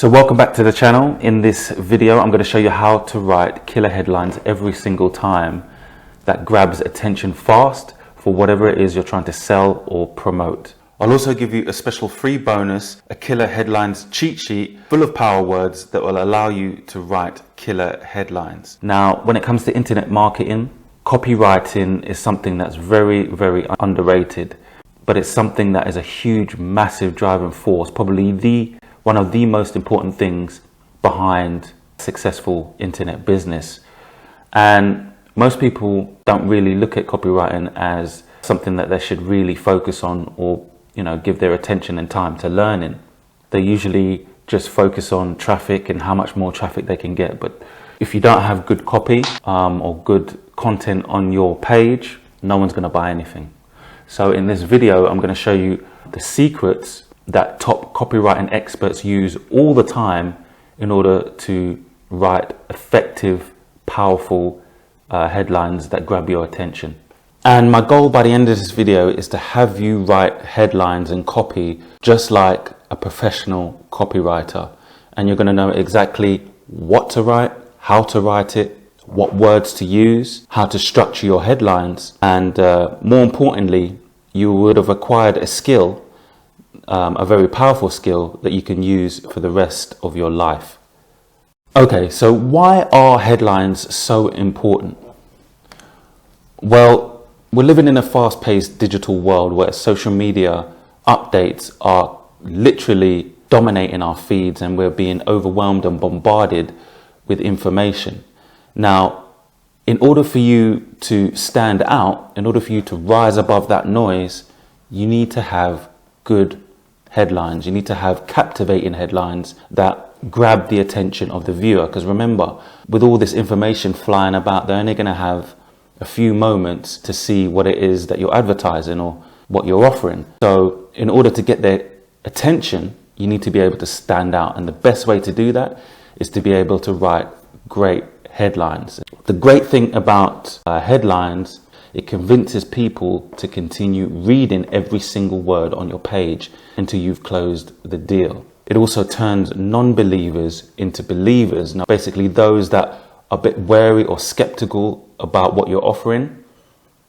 So welcome back to the channel. In this video, I'm going to show you how to write killer headlines every single time that grabs attention fast for whatever it is you're trying to sell or promote. I'll also give you a special free bonus, a killer headlines cheat sheet full of power words that will allow you to write killer headlines. Now, when it comes to internet marketing, copywriting is something that's very, very underrated, but it's something that is a huge, massive driving force, probably one of the most important things behind successful internet business. And most people don't really look at copywriting as something that they should really focus on or, give their attention and time to learning. They usually just focus on traffic and how much more traffic they can get. But if you don't have good copy or good content on your page, no one's going to buy anything. So in this video, I'm going to show you the secrets that top copywriting experts use all the time in order to write effective, powerful headlines that grab your attention. And my goal by the end of this video is to have you write headlines and copy just like a professional copywriter. And you're going to know exactly what to write, how to write it, what words to use, how to structure your headlines. And more importantly, you would have acquired a skill, a very powerful skill that you can use for the rest of your life. Okay, so why are headlines so important? Well, we're living in a fast-paced digital world where social media updates are literally dominating our feeds and we're being overwhelmed and bombarded with information. Now, in order for you to stand out, in order for you to rise above that noise, you need to have good headlines. You need to have captivating headlines that grab the attention of the viewer. Because remember, with all this information flying about, they're only going to have a few moments to see what it is that you're advertising or what you're offering. So in order to get their attention, you need to be able to stand out. And the best way to do that is to be able to write great headlines. The great thing about headlines, it convinces people to continue reading every single word on your page until you've closed the deal. It also turns non-believers into believers. Now, basically those that are a bit wary or skeptical about what you're offering.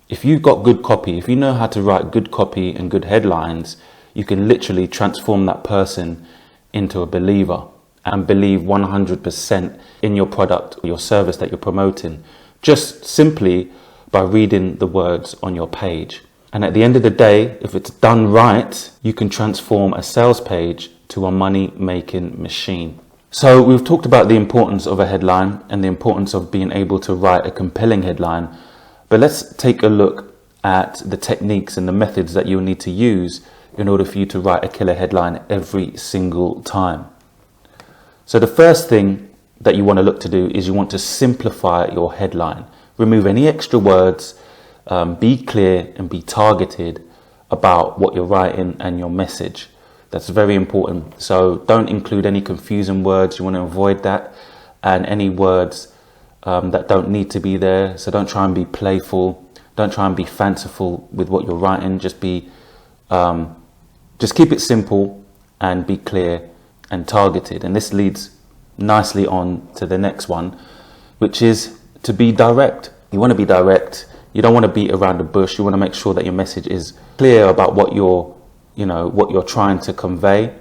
If you've got good copy, if you know how to write good copy and good headlines, you can literally transform that person into a believer and believe 100% in your product or your service that you're promoting, just simply by reading the words on your page. And at the end of the day, if it's done right, you can transform a sales page to a money-making machine. So we've talked about the importance of a headline and the importance of being able to write a compelling headline. But let's take a look at the techniques and the methods that you'll need to use in order for you to write a killer headline every single time. So the first thing that you want to look to do is you want to simplify your headline. Remove any extra words, be clear and be targeted about what you're writing and your message. That's very important. So don't include any confusing words. You want to avoid that, and any words that don't need to be there. So don't try and be playful. Don't try and be fanciful with what you're writing. Just keep it simple and be clear and targeted. And this leads nicely on to the next one, which is to be direct. You want to be direct. You don't want to beat around the bush. You want to make sure that your message is clear about what you're trying to convey.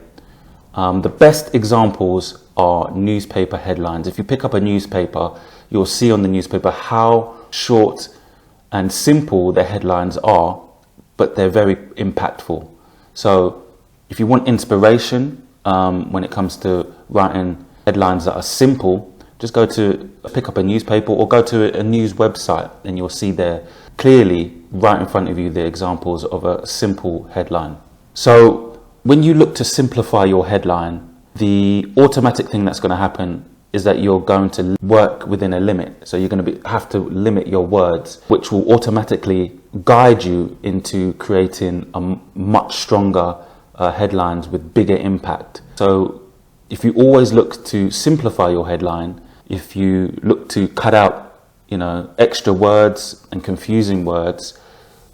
The best examples are newspaper headlines. If you pick up a newspaper, you'll see on the newspaper how short and simple the headlines are, but they're very impactful. So if you want inspiration when it comes to writing headlines that are simple, just pick up a newspaper or go to a news website, and you'll see there clearly right in front of you the examples of a simple headline. So when you look to simplify your headline, the automatic thing that's going to happen is that you're going to work within a limit. So you're going to have to limit your words, which will automatically guide you into creating a much stronger headlines with bigger impact. So if you always look to simplify your headline, if you look to cut out, extra words and confusing words,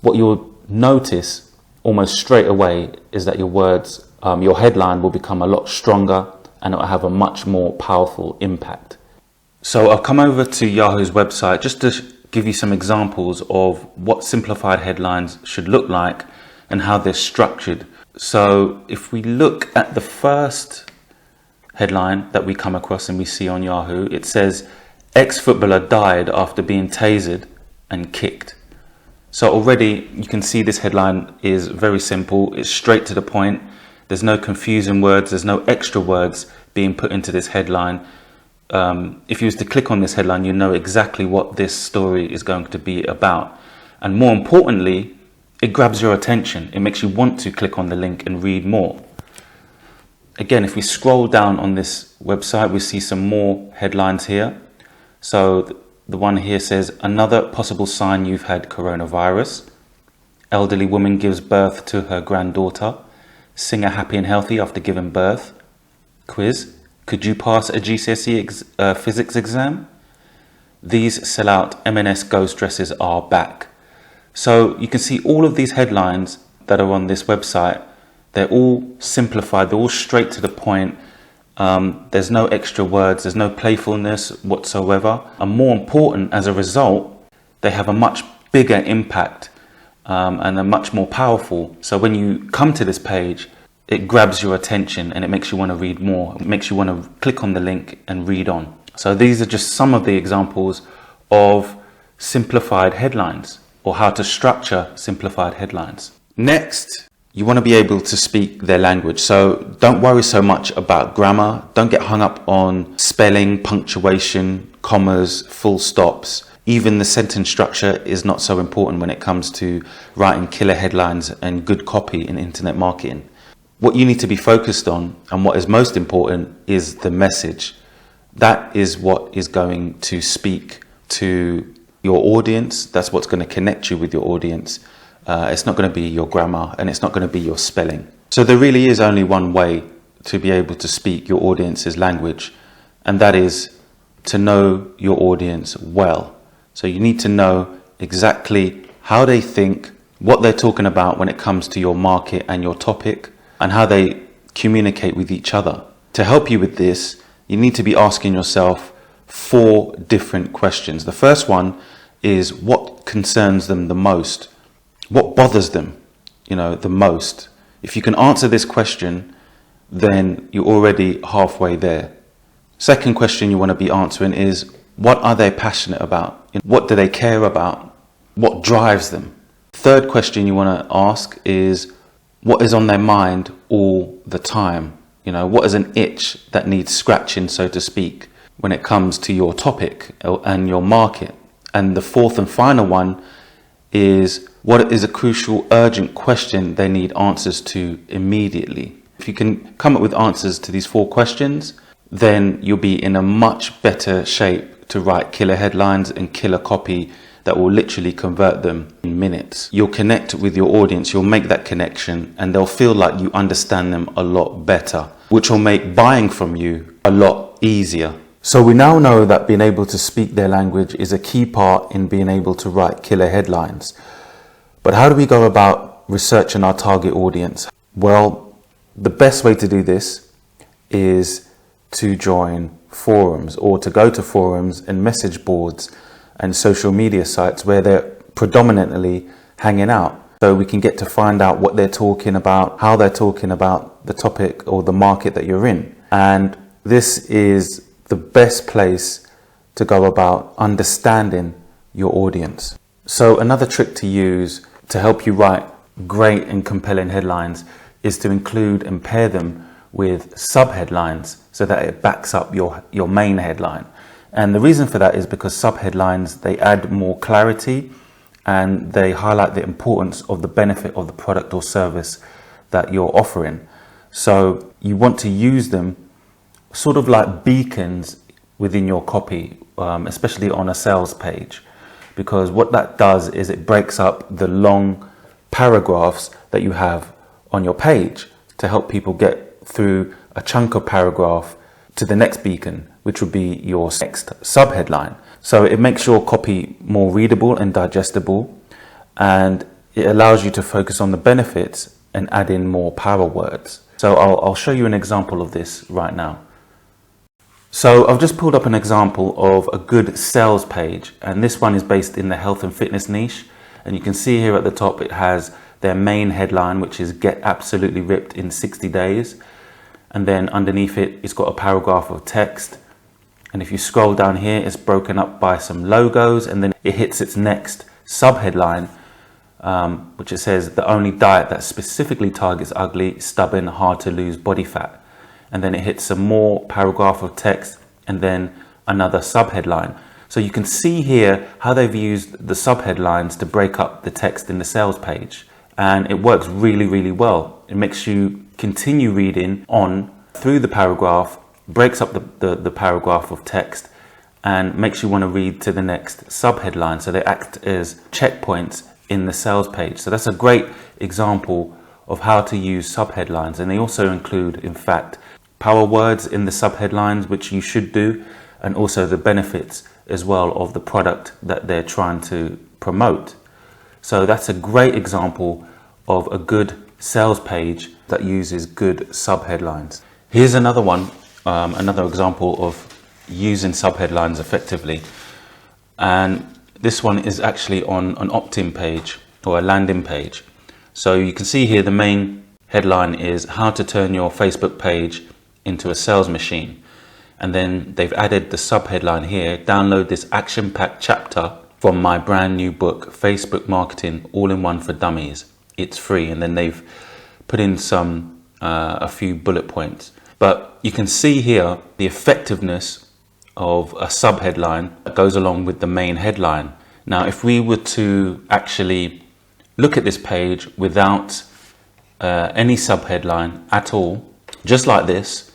what you'll notice almost straight away is that your words, your headline will become a lot stronger, and it'll have a much more powerful impact. So I've come over to Yahoo's website just to give you some examples of what simplified headlines should look like and how they're structured. So if we look at the first headline that we come across and we see on Yahoo, it says, "Ex-footballer died after being tasered and kicked." So already you can see this headline is very simple. It's straight to the point. There's no confusing words. There's no extra words being put into this headline. If you was to click on this headline, you know exactly what this story is going to be about. And more importantly, it grabs your attention. It makes you want to click on the link and read more. Again, if we scroll down on this website, we see some more headlines here. So the one here says, "Another possible sign you've had coronavirus. Elderly woman gives birth to her granddaughter. Singer happy and healthy after giving birth. Quiz. Could you pass a GCSE physics exam? These sell-out M&S ghost dresses are back." So you can see all of these headlines that are on this website. They're all simplified. They're all straight to the point. There's no extra words. There's no playfulness whatsoever. And more important, as a result, they have a much bigger impact and are much more powerful. So when you come to this page, it grabs your attention and it makes you want to read more. It makes you want to click on the link and read on. So these are just some of the examples of simplified headlines, or how to structure simplified headlines. Next, you want to be able to speak their language. So don't worry so much about grammar. Don't get hung up on spelling, punctuation, commas, full stops. Even the sentence structure is not so important when it comes to writing killer headlines and good copy in internet marketing. What you need to be focused on, and what is most important, is the message. That is what is going to speak to your audience. That's what's going to connect you with your audience. It's not going to be your grammar, and it's not going to be your spelling. So there really is only one way to be able to speak your audience's language, and that is to know your audience well. So you need to know exactly how they think, what they're talking about when it comes to your market and your topic, and how they communicate with each other. To help you with this, you need to be asking yourself 4 different questions. The first one is, what concerns them the most? What bothers them, the most? If you can answer this question, then you're already halfway there. Second question you want to be answering is, what are they passionate about? What do they care about? What drives them? Third question you want to ask is, what is on their mind all the time? What is an itch that needs scratching, so to speak, when it comes to your topic and your market? And the fourth and final one is, what is a crucial, urgent question they need answers to immediately? If you can come up with answers to these 4 questions, then you'll be in a much better shape to write killer headlines and killer copy that will literally convert them in minutes. You'll connect with your audience, you'll make that connection, and they'll feel like you understand them a lot better, which will make buying from you a lot easier. So we now know that being able to speak their language is a key part in being able to write killer headlines. But how do we go about researching our target audience? Well, the best way to do this is to join forums, or to go to forums and message boards and social media sites where they're predominantly hanging out. So we can get to find out what they're talking about, how they're talking about the topic or the market that you're in. And this is the best place to go about understanding your audience. So another trick to use to help you write great and compelling headlines is to include and pair them with subheadlines so that it backs up your main headline. And the reason for that is because subheadlines, they add more clarity and they highlight the importance of the benefit of the product or service that you're offering. So you want to use them sort of like beacons within your copy, especially on a sales page, because what that does is it breaks up the long paragraphs that you have on your page to help people get through a chunk of paragraph to the next beacon, which would be your next subheadline. So it makes your copy more readable and digestible, and it allows you to focus on the benefits and add in more power words. So I'll show you an example of this right now. So I've just pulled up an example of a good sales page, and this one is based in the health and fitness niche. And you can see here at the top it has their main headline, which is "Get absolutely ripped in 60 days." And then underneath it, it's got a paragraph of text. And if you scroll down here, it's broken up by some logos, and then it hits its next sub-headline, which it says, "The only diet that specifically targets ugly, stubborn, hard to lose body fat." And then it hits some more paragraph of text and then another sub-headline. So you can see here how they've used the sub-headlines to break up the text in the sales page. And it works really, really well. It makes you continue reading on through the paragraph, breaks up the paragraph of text, and makes you want to read to the next sub-headline. So they act as checkpoints in the sales page. So that's a great example of how to use sub-headlines. And they also include, in fact, power words in the sub-headlines, which you should do, and also the benefits as well of the product that they're trying to promote. So that's a great example of a good sales page that uses good sub-headlines. Here's another one, another example of using sub-headlines effectively. And this one is actually on an opt-in page or a landing page. So you can see here the main headline is "How to turn your Facebook page into a sales machine." And then they've added the sub-headline here: "Download this action-packed chapter from my brand new book, Facebook Marketing All-in-One for Dummies. It's free." And then they've put in a few bullet points. But you can see here the effectiveness of a sub-headline that goes along with the main headline. Now, if we were to actually look at this page without any sub-headline at all, just like this,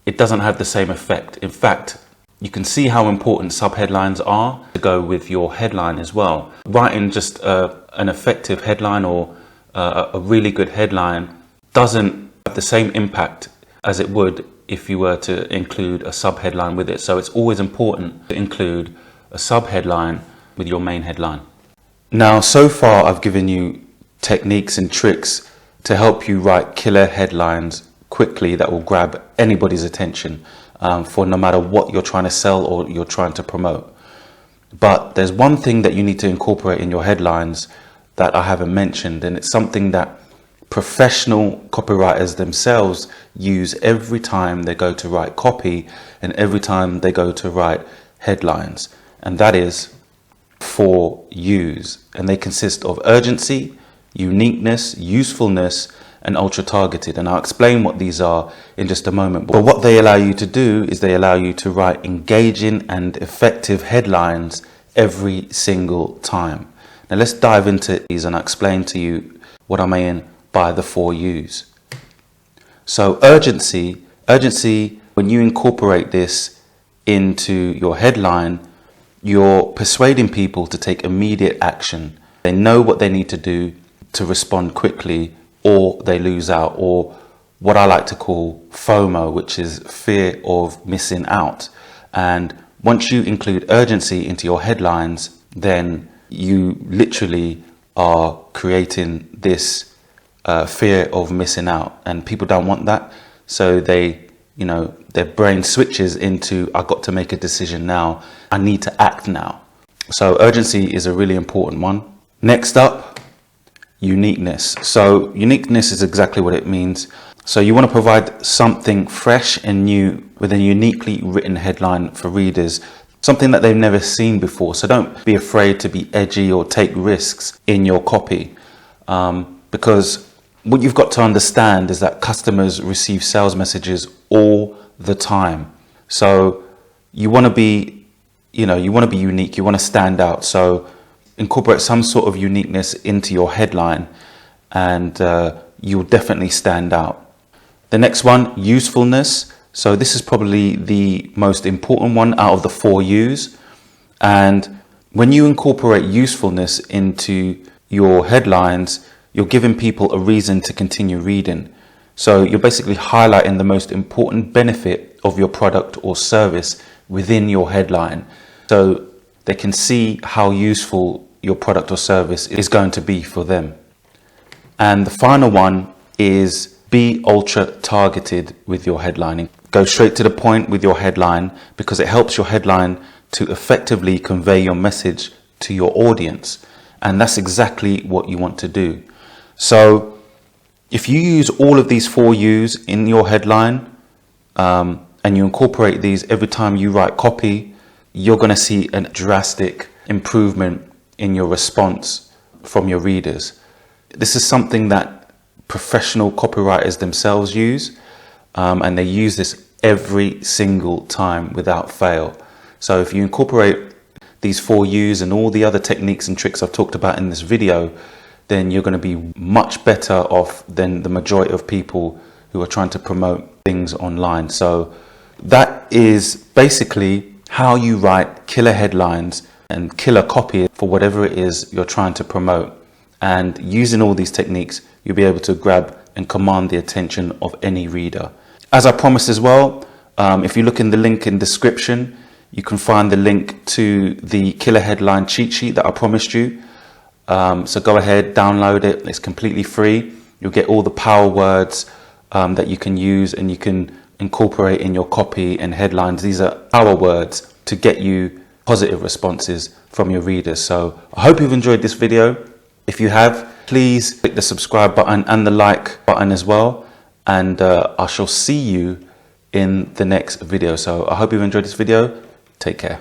it doesn't have the same effect. In fact, you can see how important sub-headlines are to go with your headline as well. Writing just an effective headline or a really good headline doesn't have the same impact as it would if you were to include a sub-headline with it. So it's always important to include a sub-headline with your main headline. Now, so far I've given you techniques and tricks to help you write killer headlines quickly that will grab anybody's attention for no matter what you're trying to sell or you're trying to promote. But there's one thing that you need to incorporate in your headlines that I haven't mentioned, and it's something that professional copywriters themselves use every time they go to write copy and every time they go to write headlines, and that is 4 U's. And they consist of urgency, uniqueness, usefulness, and ultra targeted. And I'll explain what these are in just a moment. But what they allow you to do is they allow you to write engaging and effective headlines every single time. Now let's dive into these and I'll explain to you what I mean by the 4 U's. So urgency, when you incorporate this into your headline, you're persuading people to take immediate action. They know what they need to do to respond quickly, or they lose out, or what I like to call FOMO, which is fear of missing out. And once you include urgency into your headlines, then you literally are creating this fear of missing out, and people don't want that. So their brain switches into, "I've got to make a decision now. I need to act now." So urgency is a really important one. Next up, uniqueness. So uniqueness is exactly what it means. So you want to provide something fresh and new with a uniquely written headline for readers, something that they've never seen before. So don't be afraid to be edgy or take risks in your copy, because what you've got to understand is that customers receive sales messages all the time. So you want to be, unique, you want to stand out. So incorporate some sort of uniqueness into your headline and you'll definitely stand out. The next one, usefulness. So this is probably the most important one out of the 4 U's. And when you incorporate usefulness into your headlines, you're giving people a reason to continue reading. So you're basically highlighting the most important benefit of your product or service within your headline, so they can see how useful your product or service is going to be for them. And the final one is be ultra targeted with your headlining. Go straight to the point with your headline, because it helps your headline to effectively convey your message to your audience. And that's exactly what you want to do. So if you use all of these 4 U's in your headline, and you incorporate these every time you write copy, you're going to see a drastic improvement in your response from your readers. This is something that professional copywriters themselves use, and they use this every single time without fail. So if you incorporate these 4 U's and all the other techniques and tricks I've talked about in this video, then you're going to be much better off than the majority of people who are trying to promote things online. So that is basically how you write killer headlines and killer copy for whatever it is you're trying to promote. And using all these techniques, you'll be able to grab and command the attention of any reader. As I promised as well, if you look in the link in description, you can find the link to the killer headline cheat sheet that I promised you. So go ahead, download it. It's completely free. You'll get all the power words that you can use and you can incorporate in your copy and headlines. These are power words to get you positive responses from your readers. So I hope you've enjoyed this video. If you have, please click the subscribe button and the like button as well. And I shall see you in the next video. So I hope you've enjoyed this video. Take care.